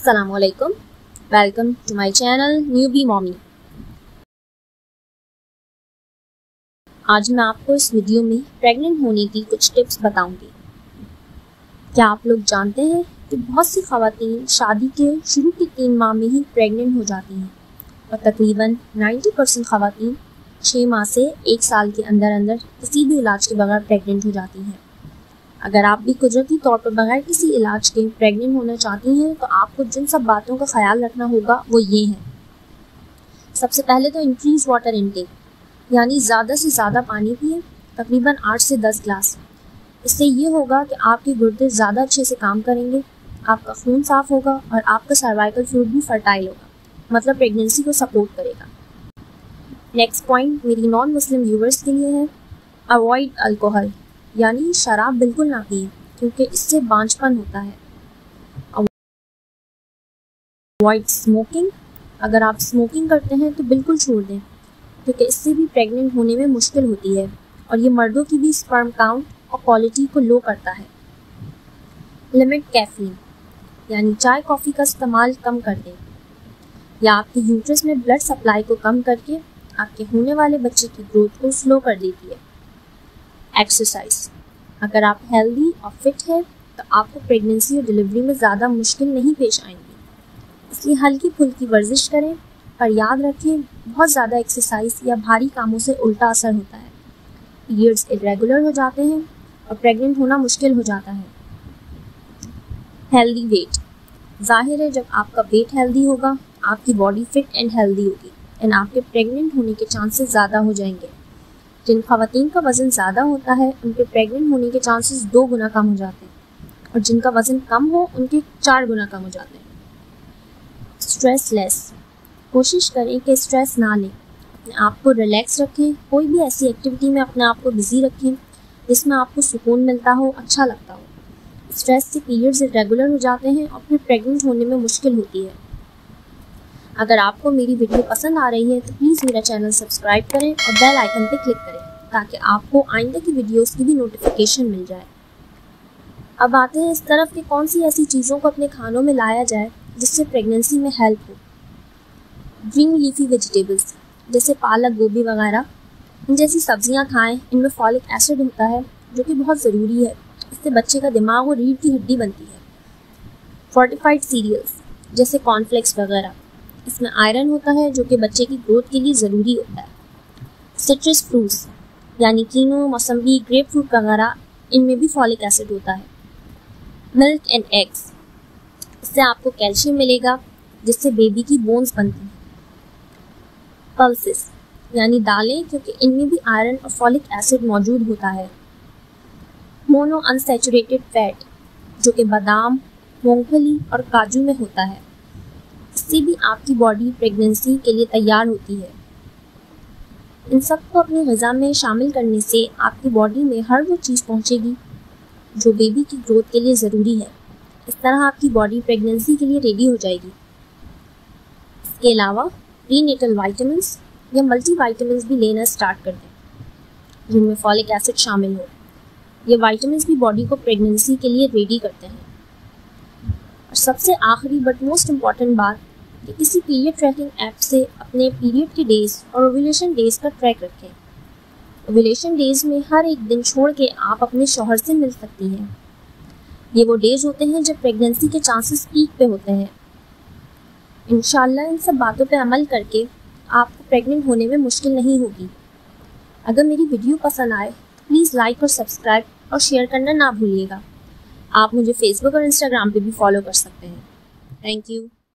अस्सलामुअलैकुम, welcome to my channel newbie mommy. आज मैं आपको इस वीडियो में प्रेग्नेंट होने की कुछ टिप्स बताऊंगी। क्या आप लोग जानते हैं कि बहुत सी ख़वातीन शादी के शुरू के 3 माह में ही प्रेग्नेंट हो जाती हैं और तकरीबन 90% ख़वातीन 6 माह से 1 साल के अंदर अंदर किसी भी इलाज के बगैर प्रेग्नेंट हो जाती हैं। अगर आप भी कुदरती तौर पर बगैर किसी इलाज के प्रेग्नेंट होना चाहती हैं तो आपको जिन सब बातों का ख्याल रखना होगा वो ये हैं। सबसे पहले तो इंक्रीज वाटर इनटेक, यानी ज़्यादा से ज़्यादा पानी पिए, तकरीबन 8 से 10 ग्लास। इससे ये होगा कि आपके गुर्दे ज़्यादा अच्छे से काम करेंगे, आपका खून साफ़ होगा और आपका सर्वाइकल फ्लूइड भी फर्टाइल होगा, मतलब प्रेगनेंसी को सपोर्ट करेगा। नेक्स्ट पॉइंट मेरी नॉन मुस्लिम व्यूवर्स के लिए है, अवॉइड अल्कोहल, यानी शराब बिल्कुल ना पिए क्योंकि इससे बांझपन होता है। अवॉइड स्मोकिंग, अगर आप स्मोकिंग करते हैं तो बिल्कुल छोड़ दें क्योंकि इससे भी प्रेग्नेंट होने में मुश्किल होती है और ये मर्दों की भी स्पर्म काउंट और क्वालिटी को लो करता है। लिमिट कैफीन, यानी चाय कॉफ़ी का इस्तेमाल कम कर दें। यह आपके यूट्रस में ब्लड सप्लाई को कम करके आपके होने वाले बच्चे की ग्रोथ को स्लो कर देती है। एक्सरसाइज, अगर आप हेल्दी और फिट हैं तो आपको प्रेगनेंसी और डिलीवरी में ज़्यादा मुश्किल नहीं पेश आएंगी, इसलिए हल्की फुल्की वर्जिश करें, पर याद रखें बहुत ज़्यादा एक्सरसाइज या भारी कामों से उल्टा असर होता है। पीरियड्स इरेगुलर हो जाते हैं और प्रेग्नेंट होना मुश्किल हो जाता है। हेल्दी वेट, जाहिर है जब आपका वेट हेल्दी होगा आपकी बॉडी फिट एंड हेल्दी होगी एंड आपके प्रेग्नेंट होने के चांसेस ज़्यादा हो जाएंगे। जिन ख़वातीन का वज़न ज़्यादा होता है उनके प्रेग्नेंट होने के चांसेस 2 गुना कम हो जाते हैं और जिनका वज़न कम हो उनके 4 गुना कम हो जाते हैं। स्ट्रेस लेस, कोशिश करें कि स्ट्रेस ना लें, अपने आप को रिलैक्स रखें, कोई भी ऐसी एक्टिविटी में अपने आप को बिज़ी रखें जिसमें आपको सुकून मिलता हो, अच्छा लगता हो। स्ट्रेस से पीरियड्स इरेगुलर हो जाते हैं और फिर प्रेग्नेंट होने में मुश्किल होती है। अगर आपको मेरी वीडियो पसंद आ रही है तो प्लीज़ मेरा चैनल सब्सक्राइब करें और बेल आइकन पर क्लिक करें ताकि आपको आइंदा की वीडियोस की भी नोटिफिकेशन मिल जाए। अब आते हैं इस तरफ कि कौन सी ऐसी चीज़ों को अपने खानों में लाया जाए जिससे प्रेगनेंसी में हेल्प हो। ग्रीन लीफी वेजिटेबल्स जैसे पालक, गोभी वगैरह, इन जैसी सब्जियां खाएं। इनमें फॉलिक एसिड होता है जो कि बहुत ज़रूरी है, इससे बच्चे का दिमाग और रीढ़ की हड्डी बनती है। फोर्टिफाइड सीरियल्स जैसे कॉर्नफ्लेक्स वगैरह, इसमें आयरन होता है जो कि बच्चे की ग्रोथ के लिए ज़रूरी होता है। सिट्रस फ्रूट्स यानी कीनू, मौसम्बी, ग्रेप फ्रूट वगैरह, इनमें भी फॉलिक एसिड होता है। मिल्क एंड एग्स, इससे आपको कैल्शियम मिलेगा जिससे बेबी की बोन्स बनती हैं। पल्सेस यानी दालें, क्योंकि इनमें भी आयरन और फॉलिक एसिड मौजूद होता है। मोनो अनसैचुरेटेड फैट जो कि बादाम, मूंगफली और काजू में होता है, इससे भी आपकी बॉडी प्रेगनेंसी के लिए तैयार होती है। इन सब को अपनी ग़िज़ा में शामिल करने से आपकी बॉडी में हर वो चीज़ पहुंचेगी जो बेबी की ग्रोथ के लिए ज़रूरी है। इस तरह आपकी बॉडी प्रेगनेंसी के लिए रेडी हो जाएगी। इसके अलावा प्रीनेटल वाइटामिन्स या मल्टीवाइटामिन्स भी लेना स्टार्ट कर दें जिनमें फॉलिक एसिड शामिल हो। ये वाइटामिन्स भी बॉडी को प्रेगनेंसी के लिए रेडी करते हैं। और सबसे आखिरी बट मोस्ट इम्पॉर्टेंट बात कि किसी पीरियड ट्रैकिंग ऐप से अपने पीरियड के डेज और ओव्यूलेशन डेज का ट्रैक रखें। ओव्यूलेशन डेज में हर एक दिन छोड़ के आप अपने शौहर से मिल सकती हैं। ये वो डेज होते हैं जब प्रेगनेंसी के चांसेस पीक पे होते हैं। इंशाल्लाह इन सब बातों पे अमल करके आपको प्रेग्नेंट होने में मुश्किल नहीं होगी। अगर मेरी वीडियो पसंद आए तो प्लीज़ लाइक और सब्सक्राइब और शेयर करना ना भूलिएगा। आप मुझे फेसबुक और इंस्टाग्राम पे भी फॉलो कर सकते हैं। Thank you.